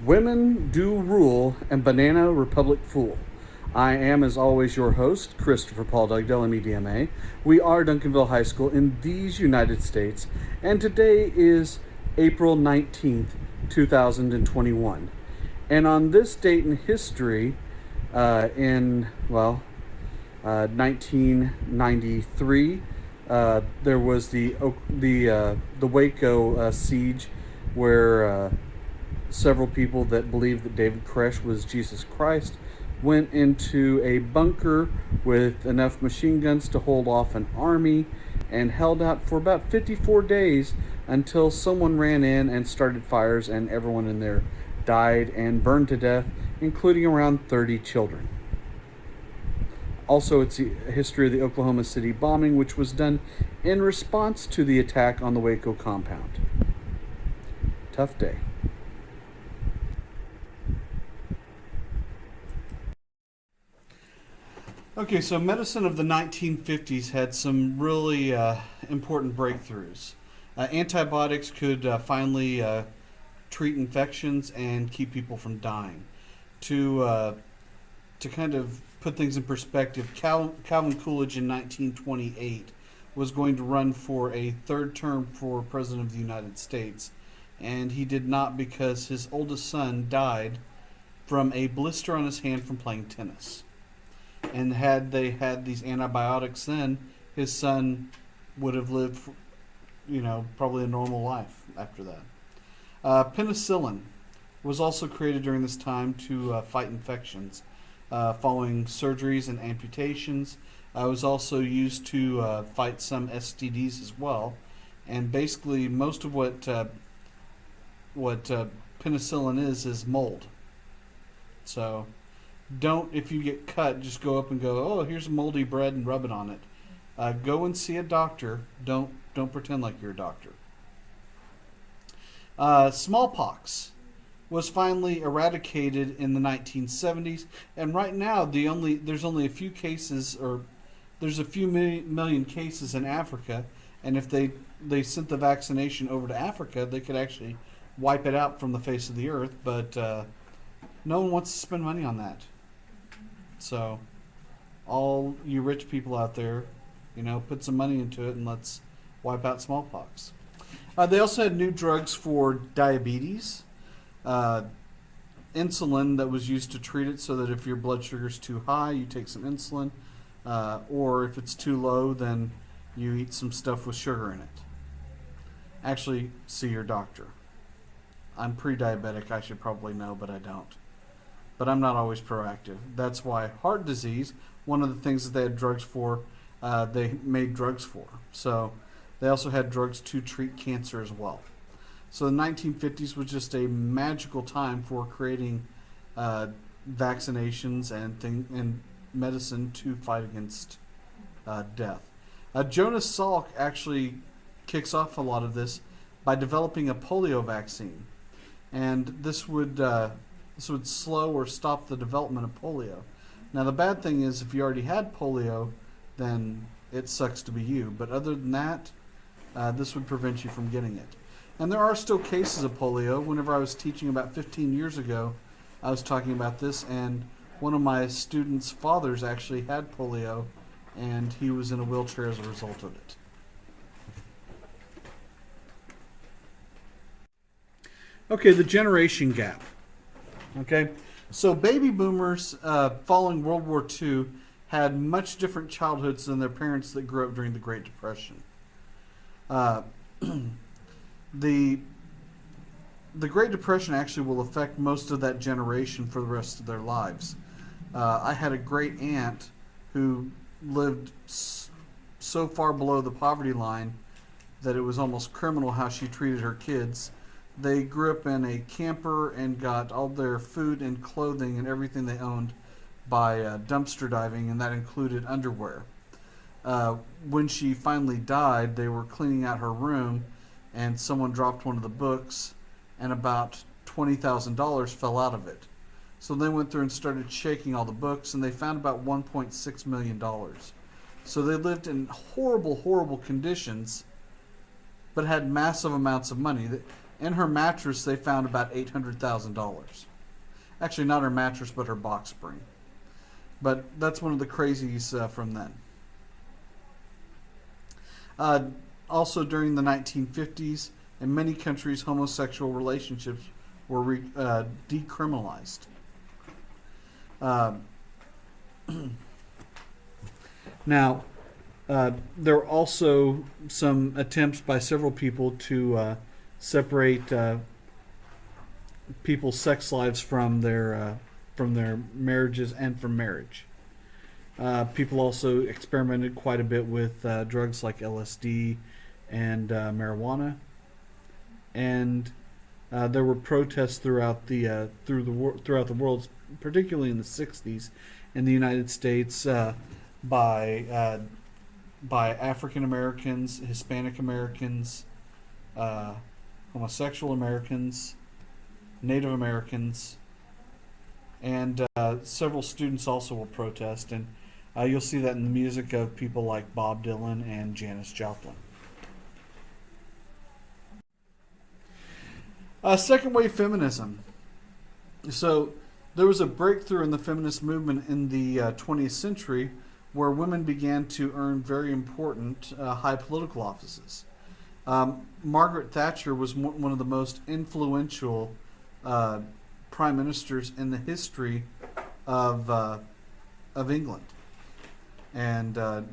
Women Do Rule and Banana Republic Fool. I am, as always, your host, Christopher Paul Dugdale, MEDMA. We are Duncanville High School in these United States, and today is April 19th, 2021. And on this date in history, in 1993, there was the Waco siege, where several people that believed that David Koresh was Jesus Christ went into a bunker with enough machine guns to hold off an army and held out for about 54 days until someone ran in and started fires, and everyone in there died and burned to death, including around 30 children. Also, it's the history of the Oklahoma City bombing, which was done in response to the attack on the Waco compound. Tough day. Okay, so medicine of the 1950s had some really important breakthroughs. Antibiotics could finally treat infections and keep people from dying. To kind of put things in perspective, Calvin Coolidge in 1928 was going to run for a third term for President of the United States, and he did not because his oldest son died from a blister on his hand from playing tennis. And had they had these antibiotics then, his son would have lived, probably a normal life after that. Penicillin was also created during this time to fight infections, following surgeries and amputations. It was also used to fight some STDs as well. And basically, most of what penicillin is mold. So, don't, if you get cut, just go up and go, oh, here's moldy bread, and rub it on it. Go and see a doctor. Don't pretend like you're a doctor. Smallpox was finally eradicated in the 1970s, and right now there's only a few cases, or there's a few million cases in Africa, and if they sent the vaccination over to Africa, they could actually wipe it out from the face of the earth, but no one wants to spend money on that. So, all you rich people out there, put some money into it and let's wipe out smallpox. They also had new drugs for diabetes, insulin that was used to treat it, so that if your blood sugar is too high, you take some insulin, or if it's too low, then you eat some stuff with sugar in it. Actually, see your doctor. I'm pre-diabetic, I should probably know, but I don't. But I'm not always proactive. That's why heart disease, one of the things that they had drugs for, they made drugs for. So they also had drugs to treat cancer as well. So the 1950s was just a magical time for creating vaccinations and medicine to fight against death. Jonas Salk actually kicks off a lot of this by developing a polio vaccine. And this would slow or stop the development of polio. Now, the bad thing is, if you already had polio, then it sucks to be you. But other than that, this would prevent you from getting it. And there are still cases of polio. Whenever I was teaching about 15 years ago, I was talking about this, and one of my students' fathers actually had polio, and he was in a wheelchair as a result of it. Okay, the generation gap. Okay, so baby boomers following World War II had much different childhoods than their parents that grew up during the Great Depression. The Great Depression actually will affect most of that generation for the rest of their lives. I had a great aunt who lived so far below the poverty line that it was almost criminal how she treated her kids. They grew up in a camper and got all their food and clothing and everything they owned by dumpster diving, and that included underwear. When she finally died, they were cleaning out her room, and someone dropped one of the books, and about $20,000 fell out of it. So they went through and started shaking all the books, and they found about $1.6 million. So they lived in horrible, horrible conditions, but had massive amounts of money. In her mattress, they found about $800,000. Actually, not her mattress, but her box spring. But that's one of the crazies from then. Also, during the 1950s, in many countries, homosexual relationships were decriminalized. Now, there were also some attempts by several people to separate people's sex lives from their marriages and from marriage. People also experimented quite a bit with drugs like LSD and marijuana, and there were protests throughout the world, particularly in the '60s, in the United States by African Americans, Hispanic Americans, homosexual Americans, Native Americans, and several students also will protest, and you'll see that in the music of people like Bob Dylan and Janis Joplin. Second wave feminism. So there was a breakthrough in the feminist movement in the 20th century where women began to earn very important high political offices. Margaret Thatcher was one of the most influential prime ministers in the history of England, and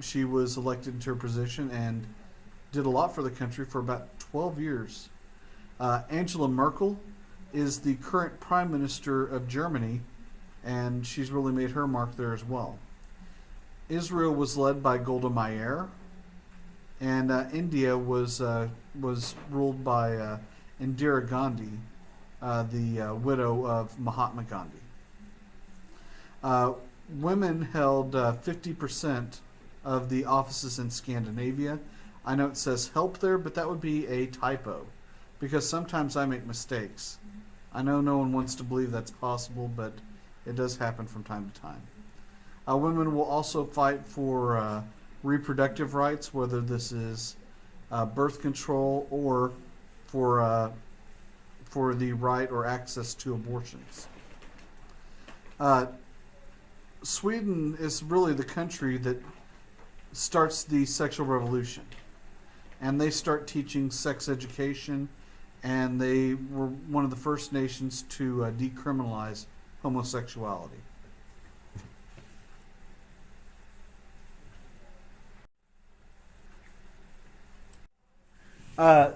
she was elected into her position and did a lot for the country for about 12 years. Angela Merkel is the current prime minister of Germany, and she's really made her mark there as well. Israel was led by Golda Meir, and India was ruled by Indira Gandhi, the widow of Mahatma Gandhi. Women held 50% of the offices in Scandinavia. I know it says help there, but that would be a typo, because sometimes I make mistakes. I know no one wants to believe that's possible, but it does happen from time to time. Women will also fight for reproductive rights, whether this is birth control or for the right or access to abortions. Sweden is really the country that starts the sexual revolution, and they start teaching sex education, and they were one of the first nations to decriminalize homosexuality.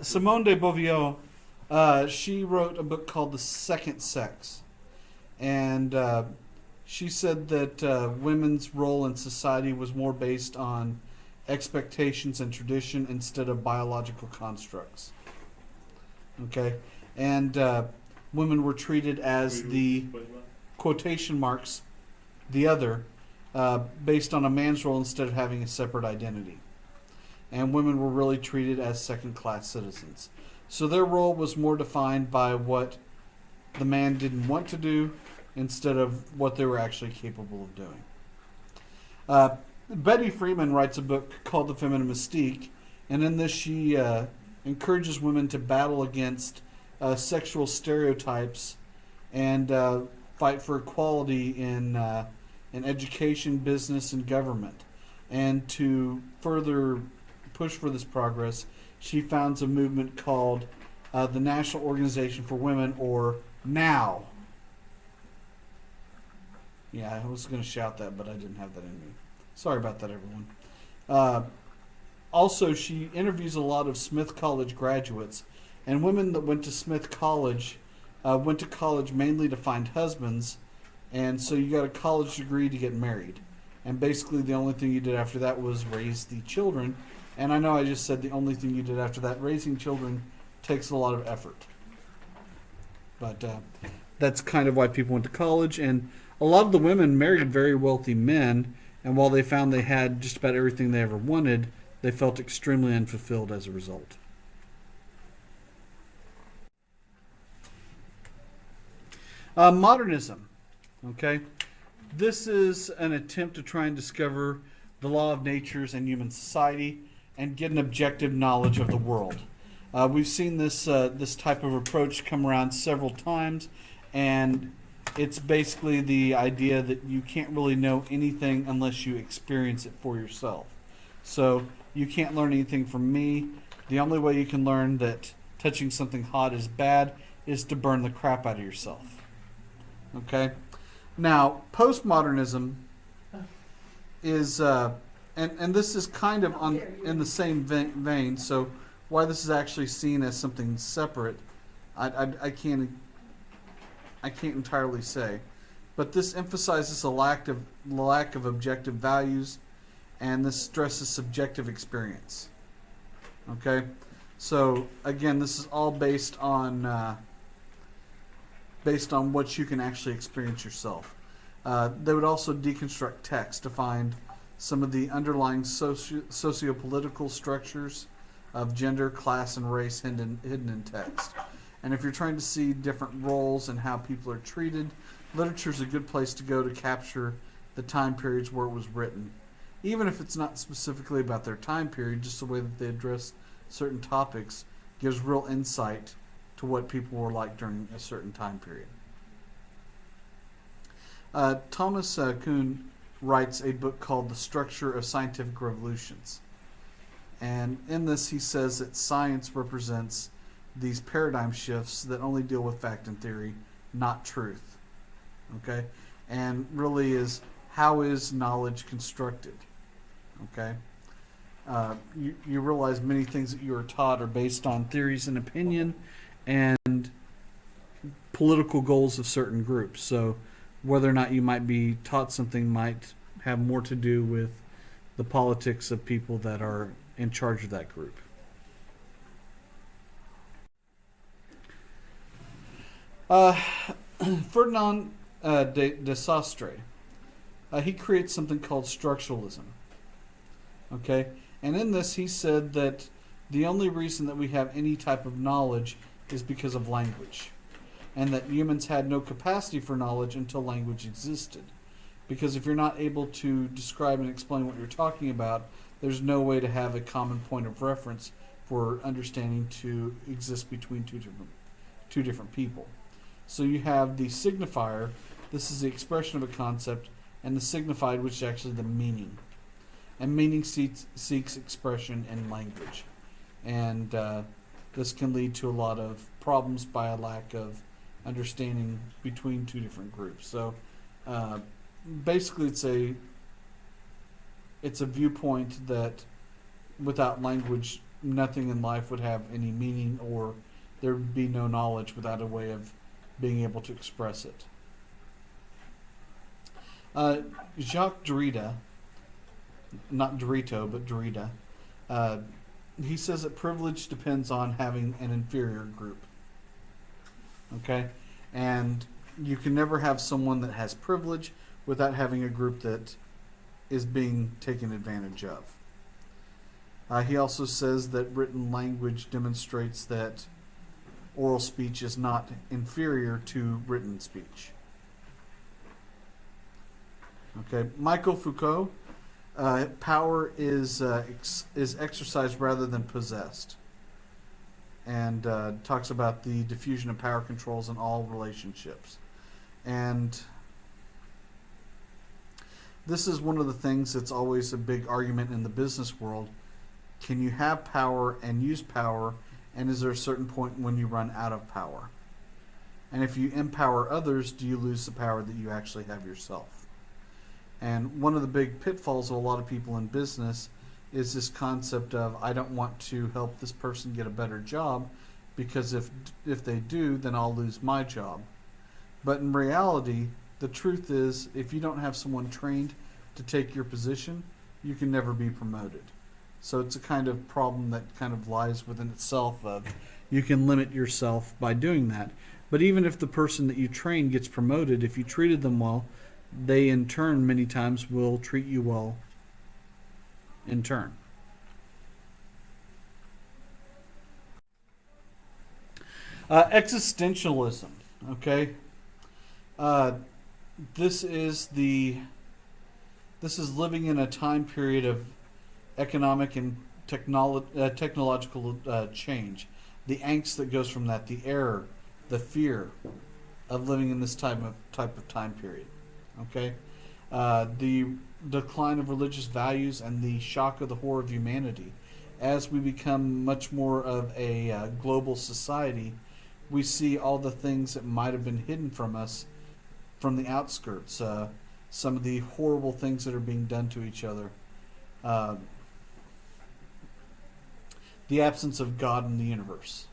Simone de Beauvoir, she wrote a book called The Second Sex, and she said that women's role in society was more based on expectations and tradition instead of biological constructs. Okay, and women were treated as the quotation marks, the other, based on a man's role instead of having a separate identity. And women were really treated as second-class citizens. So their role was more defined by what the man didn't want to do instead of what they were actually capable of doing. Betty Freeman writes a book called The Feminine Mystique, and in this she encourages women to battle against sexual stereotypes and fight for equality in education, business, and government. And to further push for this progress, she founds a movement called the National Organization for Women, or NOW. Yeah, I was going to shout that, but I didn't have that in me. Sorry about that, everyone. Also, she interviews a lot of Smith College graduates, and women that went to Smith College went to college mainly to find husbands, and so you got a college degree to get married. And basically the only thing you did after that was raise the children. And I know I just said the only thing you did after that. Raising children takes a lot of effort. But that's kind of why people went to college. And a lot of the women married very wealthy men, and while they found they had just about everything they ever wanted, they felt extremely unfulfilled as a result. Modernism. Okay? This is an attempt to try and discover the law of natures and human society and get an objective knowledge of the world. We've seen this type of approach come around several times, and it's basically the idea that you can't really know anything unless you experience it for yourself. So you can't learn anything from me. The only way you can learn that touching something hot is bad is to burn the crap out of yourself. Okay? Now, postmodernism is, and this is kind of in the same vein, so why this is actually seen as something separate, I can't entirely say. But this emphasizes a lack of objective values, and this stresses subjective experience. Okay? So, again, this is all based on what you can actually experience yourself. They would also deconstruct text to find some of the underlying socio-political structures of gender, class, and race hidden in text. And if you're trying to see different roles and how people are treated, literature is a good place to go to capture the time periods where it was written. Even if it's not specifically about their time period, just the way that they address certain topics gives real insight to what people were like during a certain time period. Thomas Kuhn writes a book called The Structure of Scientific Revolutions. And in this he says that science represents these paradigm shifts that only deal with fact and theory, not truth. Okay? And really is, how is knowledge constructed? Okay? You realize many things that you are taught are based on theories and opinion and political goals of certain groups. So whether or not you might be taught something might have more to do with the politics of people that are in charge of that group. Ferdinand de Saussure, he creates something called Structuralism. Okay? And in this he said that the only reason that we have any type of knowledge is because of language. And that humans had no capacity for knowledge until language existed. Because if you're not able to describe and explain what you're talking about, there's no way to have a common point of reference for understanding to exist between two different people. So you have the signifier, this is the expression of a concept, and the signified, which is actually the meaning. And meaning seeks expression in language. And this can lead to a lot of problems by a lack of understanding between two different groups. So basically it's a viewpoint that without language nothing in life would have any meaning, or there would be no knowledge without a way of being able to express it. Jacques Derrida, not Dorito, but Derrida, he says that privilege depends on having an inferior group. Okay? And you can never have someone that has privilege without having a group that is being taken advantage of. He also says that written language demonstrates that oral speech is not inferior to written speech. Okay, Michael Foucault, power is exercised rather than possessed, and talks about the diffusion of power controls in all relationships. And this is one of the things that's always a big argument in the business world. Can you have power and use power, and is there a certain point when you run out of power? And if you empower others, do you lose the power that you actually have yourself? And one of the big pitfalls of a lot of people in business is this concept of, I don't want to help this person get a better job, because if they do, then I'll lose my job. But in reality, the truth is, if you don't have someone trained to take your position, you can never be promoted. So it's a kind of problem that kind of lies within itself of, you can limit yourself by doing that. But even if the person that you train gets promoted, if you treated them well, they in turn many times will treat you well in turn. Existentialism, okay? This is living in a time period of economic and technological change. the angst that goes from that, the error, the fear of living in this type of time period. Okay, the decline of religious values and the shock of the horror of humanity. As we become much more of a global society, we see all the things that might have been hidden from us from the outskirts. Some of the horrible things that are being done to each other. The absence of God in the universe.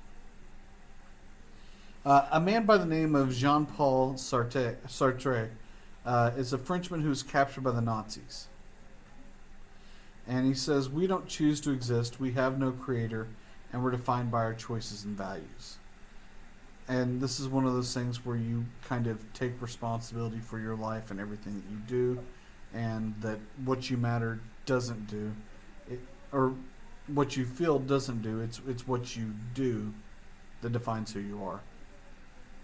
A man by the name of Jean-Paul Sartre is a Frenchman who was captured by the Nazis. And he says, we don't choose to exist, we have no creator, and we're defined by our choices and values. And this is one of those things where you kind of take responsibility for your life and everything that you do, and that what you matter doesn't do, or what you feel doesn't do. It's what you do that defines who you are.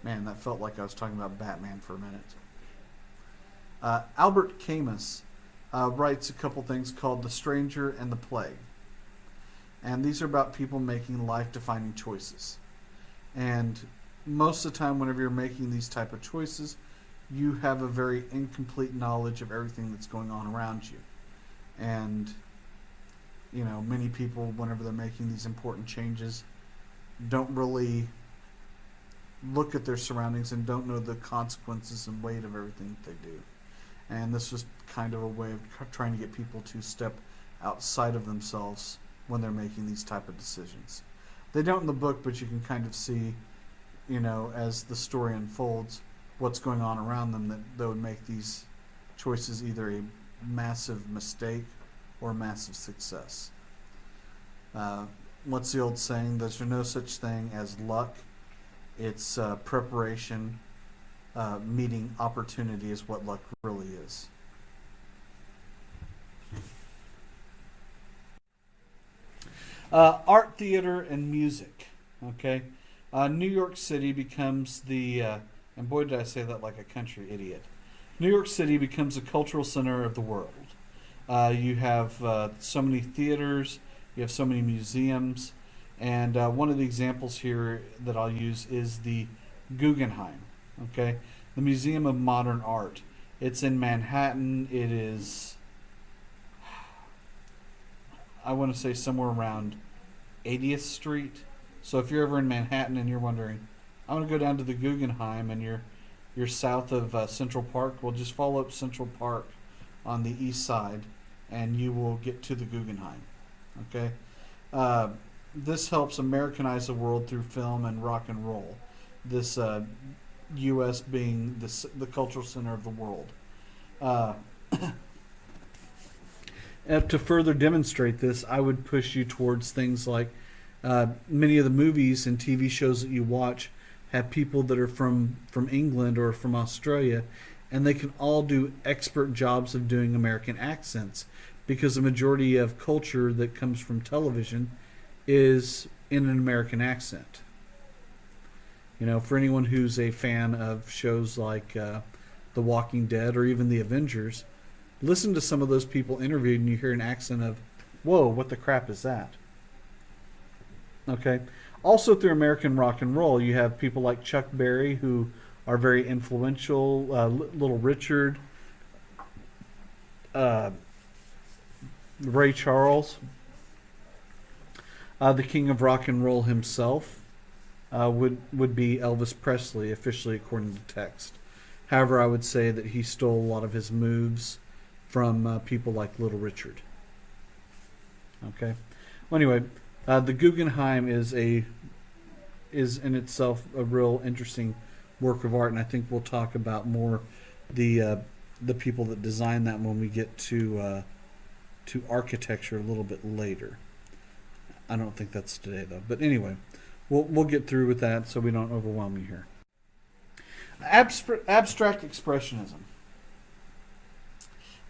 Man, that felt like I was talking about Batman for a minute. Albert Camus writes a couple things called The Stranger and the Plague. And these are about people making life-defining choices. And most of the time, whenever you're making these type of choices, you have a very incomplete knowledge of everything that's going on around you. And, you know, many people, whenever they're making these important changes, don't really look at their surroundings and don't know the consequences and weight of everything that they do. And this was kind of a way of trying to get people to step outside of themselves when they're making these type of decisions. They don't in the book, but you can kind of see, you know, as the story unfolds, what's going on around them, that they would make these choices either a massive mistake or a massive success. What's the old saying? There's no such thing as luck. It's preparation meeting opportunity is what luck really is. Art, theater, and music. Okay, New York City becomes the and boy did I say that like a country idiot. New York City becomes a cultural center of the world. You have so many theaters, you have so many museums, and one of the examples here that I'll use is the Guggenheim. Okay, the Museum of Modern Art. It's in Manhattan. It is, I want to say, somewhere around 80th Street. So if you're ever in Manhattan and you're wondering, I want to go down to the Guggenheim, and you're south of Central Park, well, just follow up Central Park on the east side, and you will get to the Guggenheim. Okay, this helps Americanize the world through film and rock and roll. This U.S. being the cultural center of the world. To further demonstrate this, I would push you towards things like many of the movies and TV shows that you watch have people that are from England or from Australia, and they can all do expert jobs of doing American accents, because the majority of culture that comes from television is in an American accent. You know, for anyone who's a fan of shows like The Walking Dead or even The Avengers, listen to some of those people interviewed and you hear an accent of, whoa, what the crap is that? Okay. Also through American rock and roll, you have people like Chuck Berry, who are very influential, Little Richard, Ray Charles, the king of rock and roll himself. Would be Elvis Presley, officially according to text. However, I would say that he stole a lot of his moves from people like Little Richard. Okay. Well, anyway, the Guggenheim is in itself a real interesting work of art, and I think we'll talk about more the people that designed that when we get to architecture a little bit later. I don't think that's today though. But anyway, we'll get through with that so we don't overwhelm you here. Abstract expressionism.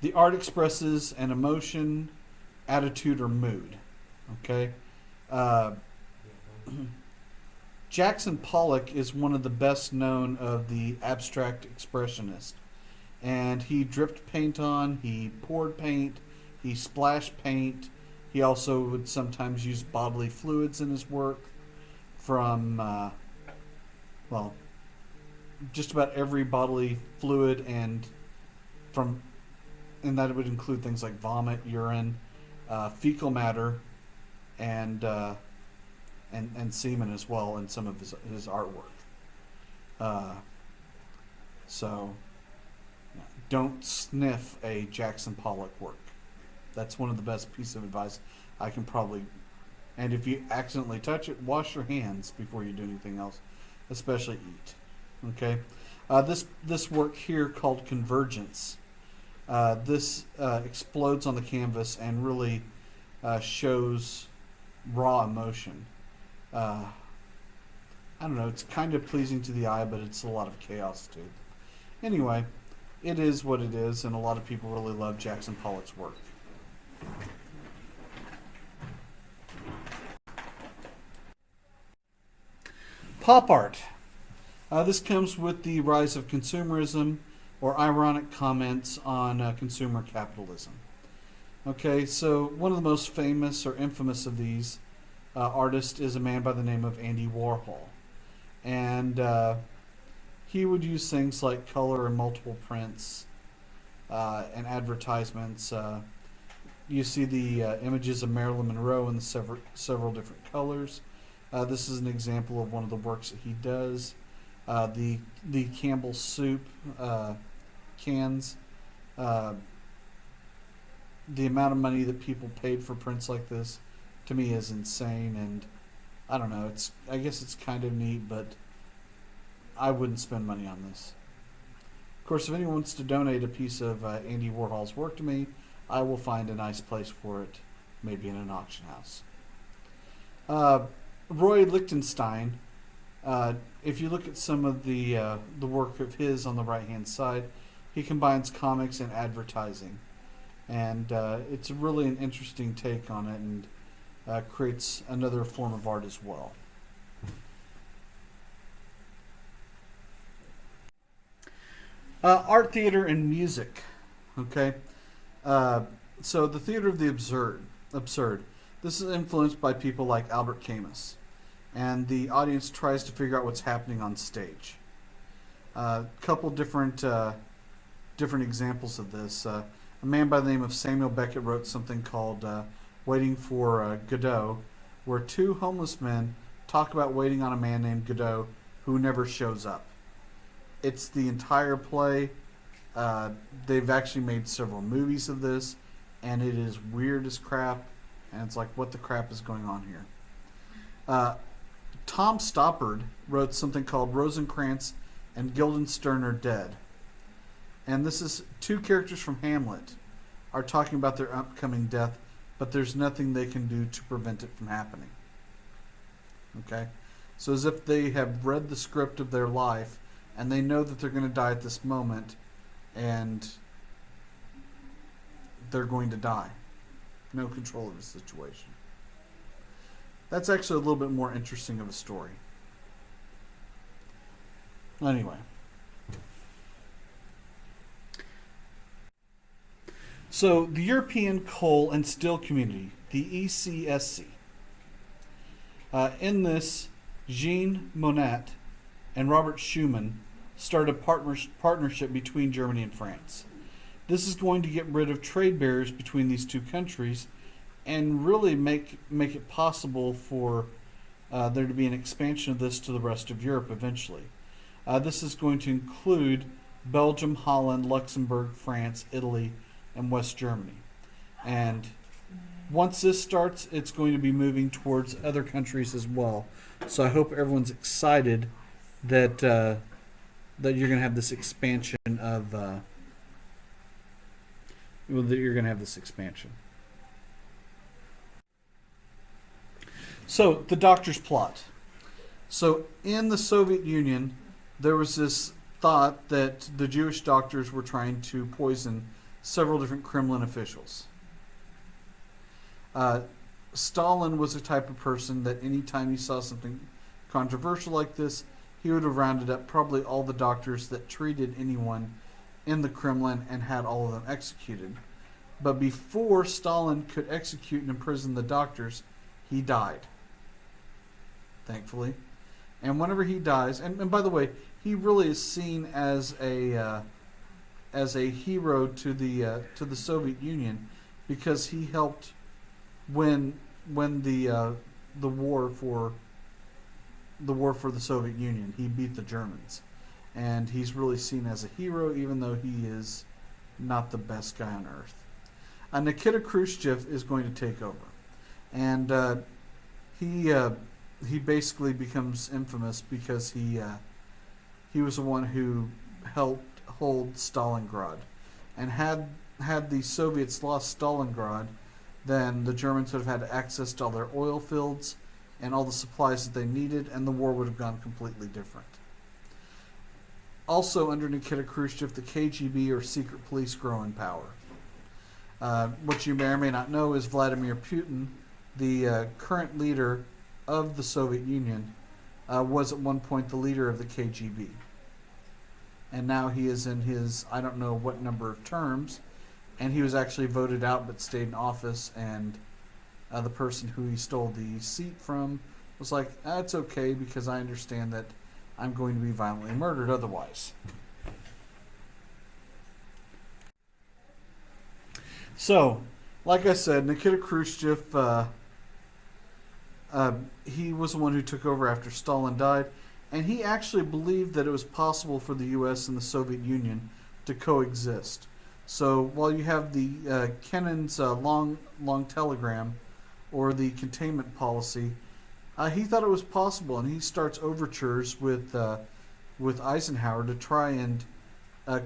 The art expresses an emotion, attitude, or mood. Okay. Jackson Pollock is one of the best known of the abstract expressionists. And he dripped paint on, he poured paint, he splashed paint. He also would sometimes use bodily fluids in his work from, well, just about every bodily fluid, and that would include things like vomit, urine, fecal matter, and semen as well in some of his artwork. So don't sniff a Jackson Pollock work. That's one of the best pieces of advice I can probably. And if you accidentally touch it, wash your hands before you do anything else, especially eat. Okay, this work here called Convergence. This explodes on the canvas and really shows raw emotion. I don't know, it's kind of pleasing to the eye, but it's a lot of chaos too. Anyway, it is what it is, and a lot of people really love Jackson Pollock's work. Pop art. This comes with the rise of consumerism, or ironic comments on consumer capitalism. Okay, so one of the most famous or infamous of these artists is a man by the name of Andy Warhol. And he would use things like color and multiple prints and advertisements. You see the images of Marilyn Monroe in the several different colors. This is an example of one of the works that he does. The Campbell soup cans. The amount of money that people paid for prints like this, to me, is insane. And I don't know. I guess it's kind of neat, but I wouldn't spend money on this. Of course, if anyone wants to donate a piece of Andy Warhol's work to me, I will find a nice place for it, maybe in an auction house. Roy Lichtenstein. If you look at some of the work of his on the right-hand side, he combines comics and advertising, and it's really an interesting take on it, and creates another form of art as well. Art, theater, and music. Okay, so the theater of the absurd. This is influenced by people like Albert Camus, and the audience tries to figure out what's happening on stage. A couple different examples of this. A man by the name of Samuel Beckett wrote something called Waiting for Godot, where two homeless men talk about waiting on a man named Godot who never shows up. It's the entire play. They've actually made several movies of this, and it is weird as crap, and it's like, what the crap is going on here? Tom Stoppard wrote something called Rosencrantz and Guildenstern Are Dead. And this is two characters from Hamlet are talking about their upcoming death, but there's nothing they can do to prevent it from happening. Okay? So as if they have read the script of their life, and they know that they're going to die at this moment, and they're going to die. No control of the situation. That's actually a little bit more interesting of a story. Anyway. So, the European Coal and Steel Community, the ECSC. In this, Jean Monnet and Robert Schuman started a partnership between Germany and France. This is going to get rid of trade barriers between these two countries and really make it possible for there to be an expansion of this to the rest of Europe eventually. This is going to include Belgium, Holland, Luxembourg, France, Italy, and West Germany. And once this starts, it's going to be moving towards other countries as well. So I hope everyone's excited that that you're going to have this expansion of that you're going to have this expansion. So the doctor's plot. So in the Soviet Union, there was this thought that the Jewish doctors were trying to poison several different Kremlin officials. Stalin was the type of person that anytime he saw something controversial like this, he would have rounded up probably all the doctors that treated anyone in the Kremlin and had all of them executed. But before Stalin could execute and imprison the doctors, he died. thankfully. And whenever he dies, and by the way, he really is seen as a hero to the Soviet Union because he helped win the war for the Soviet Union. He beat the Germans, and he's really seen as a hero, even though he is not the best guy on earth. Nikita Khrushchev is going to take over, and he he basically becomes infamous because he was the one who helped hold Stalingrad, and had the Soviets lost Stalingrad, then the Germans would have had access to all their oil fields and all the supplies that they needed, and the war would have gone completely different. Also, under Nikita Khrushchev, the KGB, or secret police, grow in power. What you may or may not know is Vladimir Putin, the current leader of the Soviet Union, was at one point the leader of the KGB. And now he is in his, I don't know what number of terms, and he was actually voted out but stayed in office, and the person who he stole the seat from was like, it's okay because I understand that I'm going to be violently murdered otherwise. So, like I said, Nikita Khrushchev, he was the one who took over after Stalin died, and he actually believed that it was possible for the U.S. and the Soviet Union to coexist. So while you have the Kennan's long telegram, or the containment policy, he thought it was possible, and he starts overtures with Eisenhower to try and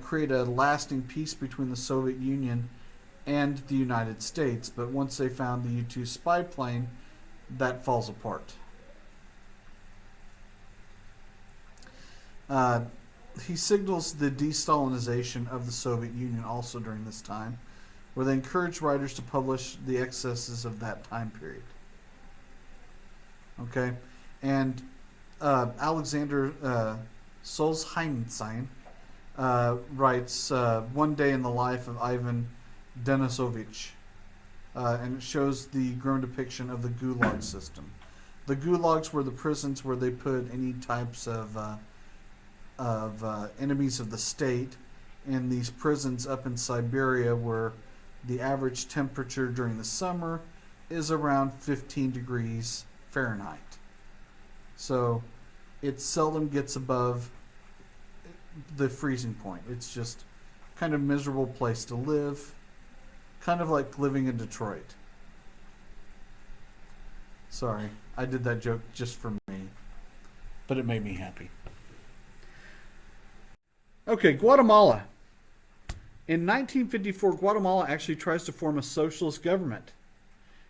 create a lasting peace between the Soviet Union and the United States. But once they found the U-2 spy plane, that falls apart. He signals the de-Stalinization of the Soviet Union also during this time, where they encourage writers to publish the excesses of that time period. Okay, and Alexander Solzhenitsyn writes One Day in the Life of Ivan Denisovich, and it shows the grown depiction of the Gulag system. The Gulags were the prisons where they put any types of enemies of the state in these prisons up in Siberia, where the average temperature during the summer is around 15 degrees Fahrenheit. So it seldom gets above the freezing point. It's just kind of miserable place to live, kind of like living in Detroit. Sorry, I did that joke just for me, but it made me happy. Okay, Guatemala. In 1954, Guatemala actually tries to form a socialist government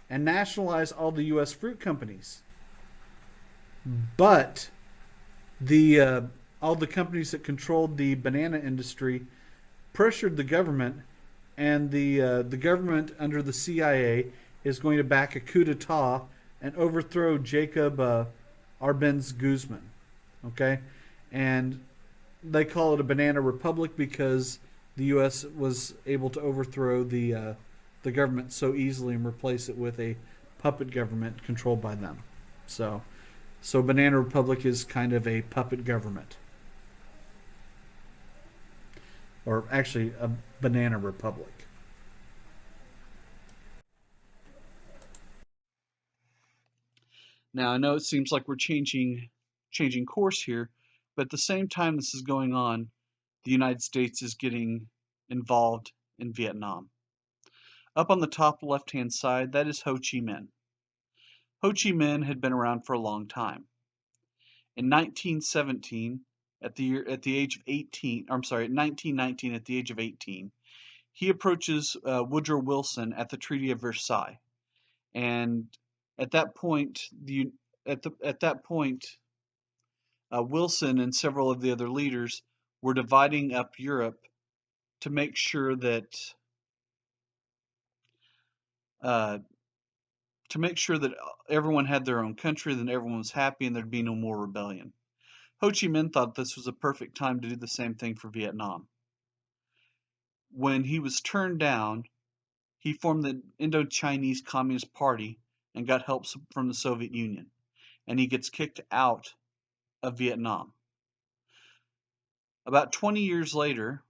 and nationalize all the U.S. fruit companies. But all the companies that controlled the banana industry pressured the government, and the government under the CIA is going to back a coup d'état and overthrow Jacob Arbenz Guzman. Okay, and they call it a banana republic because the U.S. was able to overthrow the government so easily and replace it with a puppet government controlled by them. So Banana Republic is kind of a puppet government. Or actually, a banana republic. Now, I know it seems like we're changing course here, but at the same time this is going on, the United States is getting involved in Vietnam. Up on the top left-hand side, that is Ho Chi Minh. Ho Chi Minh had been around for a long time. In 1917, at the age of 18, I'm sorry, 1919, at the age of 18, he approaches Woodrow Wilson at the Treaty of Versailles, and at that point, Wilson and several of the other leaders were dividing up Europe to make sure that uh, everyone had their own country, then everyone was happy, and there'd be no more rebellion. Ho Chi Minh thought this was a perfect time to do the same thing for Vietnam. When he was turned down, he formed the Indochinese Communist Party and got help from the Soviet Union. and he gets kicked out of Vietnam. About 20 years later,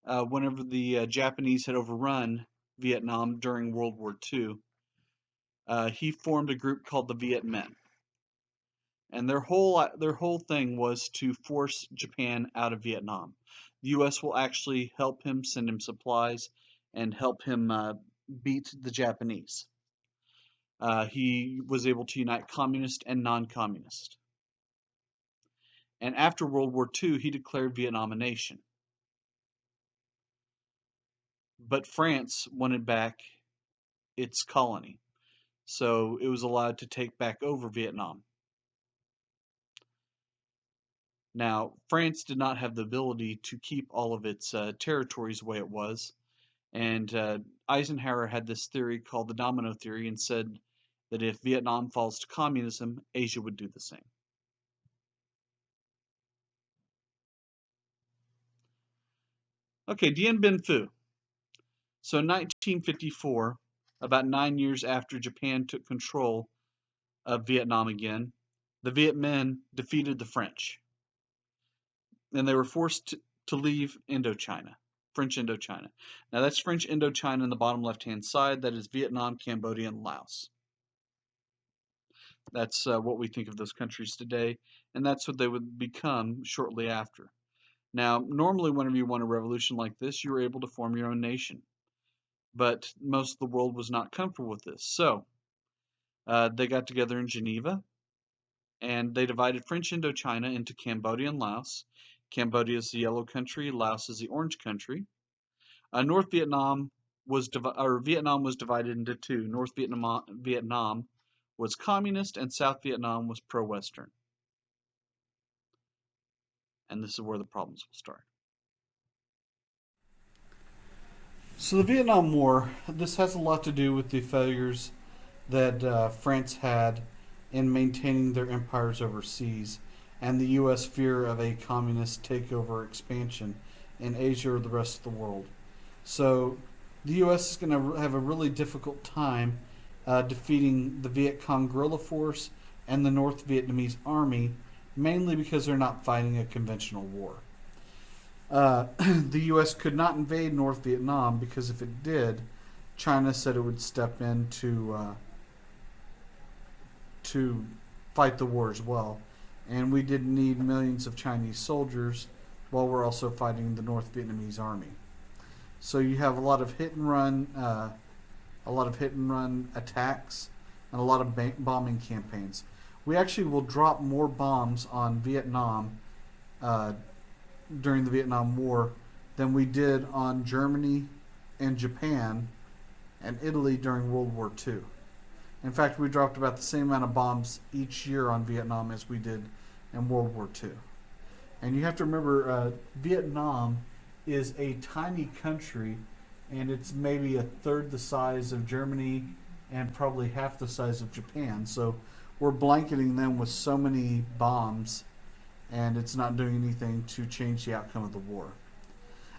whenever the Japanese had overrun Vietnam during World War II, he formed a group called the Viet Minh, and their whole thing was to force Japan out of Vietnam. The U.S. will actually help him, send him supplies, and help him beat the Japanese. He was able to unite communist and non-communist. And after World War II, he declared Vietnam a nation. But France wanted back its colony, so it was allowed to take back over Vietnam. Now, France did not have the ability to keep all of its territories the way it was, and Eisenhower had this theory called the domino theory and said that if Vietnam falls to communism, Asia would do the same. Okay, Dien Bien Phu. So in 1954, about 9 years after Japan took control of Vietnam again, the Viet Minh defeated the French, and they were forced to leave Indochina, French Indochina. Now that's French Indochina in the bottom left-hand side. That is Vietnam, Cambodia, and Laos. That's what we think of those countries today, and that's what they would become shortly after. Now, normally whenever you want a revolution like this, you were able to form your own nation, but most of the world was not comfortable with this. So they got together in Geneva, and they divided French Indochina into Cambodia and Laos. Cambodia is the yellow country, Laos is the orange country. North Vietnam Vietnam was divided into two. North Vietnam was communist, and South Vietnam was pro-Western. And this is where the problems will start. So the Vietnam War, this has a lot to do with the failures that France had in maintaining their empires overseas, and the U.S. fear of a communist takeover expansion in Asia or the rest of the world. So the U.S. is going to have a really difficult time defeating the Viet Cong guerrilla force and the North Vietnamese army, mainly because they're not fighting a conventional war. The U.S. could not invade North Vietnam because if it did, China said it would step in to fight the war as well. And we didn't need millions of Chinese soldiers while we're also fighting the North Vietnamese army. So you have a lot of hit and run attacks and a lot of bombing campaigns. We actually will drop more bombs on Vietnam during the Vietnam War than we did on Germany and Japan and Italy during World War II. In fact, we dropped about the same amount of bombs each year on Vietnam as we did in World War II. And you have to remember, Vietnam is a tiny country, and it's maybe a third the size of Germany and probably half the size of Japan. So we're blanketing them with so many bombs, and it's not doing anything to change the outcome of the war.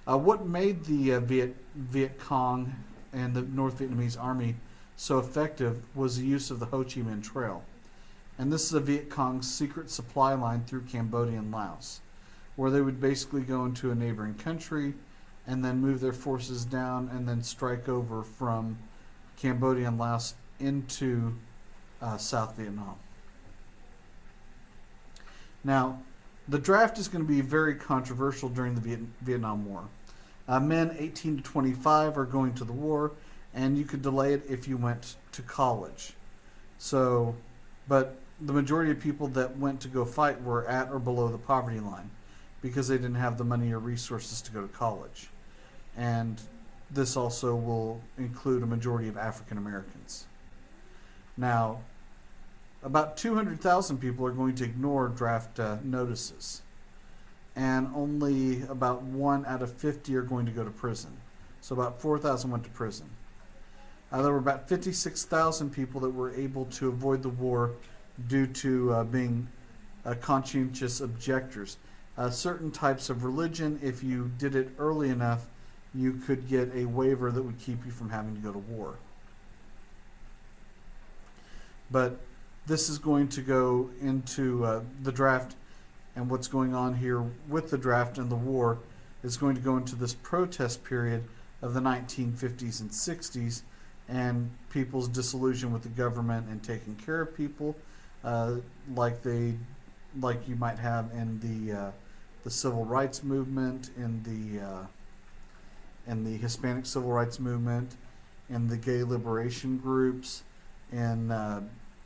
What made the Viet Cong and the North Vietnamese army so effective was the use of the Ho Chi Minh Trail. And this is the Viet Cong's secret supply line through Cambodia and Laos, where they would basically go into a neighboring country and then move their forces down and then strike over from Cambodia and Laos into South Vietnam. Now, the draft is going to be very controversial during the Vietnam War. Men 18 to 25 are going to the war, and you could delay it if you went to college. So, but the majority of people that went to go fight were at or below the poverty line because they didn't have the money or resources to go to college. And this also will include a majority of African Americans. Now, about 200,000 people are going to ignore draft notices, and only about 1 out of 50 are going to go to prison. So about 4,000 went to prison. There were about 56,000 people that were able to avoid the war due to being conscientious objectors. Certain types of religion, if you did it early enough, you could get a waiver that would keep you from having to go to war. But this is going to go into the draft, and what's going on here with the draft and the war is going to go into this protest period of the 1950s and 60s, and people's disillusion with the government and taking care of people, like you might have in the civil rights movement, in the Hispanic civil rights movement, in the gay liberation groups, in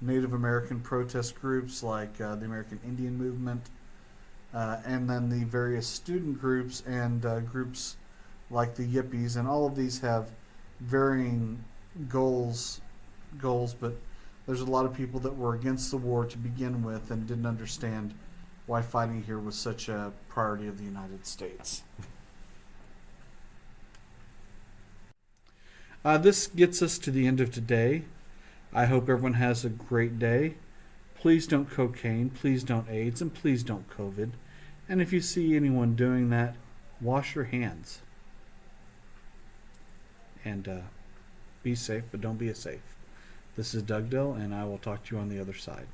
Native American protest groups like the American Indian movement, and then the various student groups and groups like the Yippies, and all of these have varying goals, but there's a lot of people that were against the war to begin with and didn't understand why fighting here was such a priority of the United States. This gets us to the end of today. I hope everyone has a great day. Please don't cocaine, please don't AIDS, and please don't COVID. And if you see anyone doing that, wash your hands. And be safe, but don't be a safe. This is Doug Dill, and I will talk to you on the other side.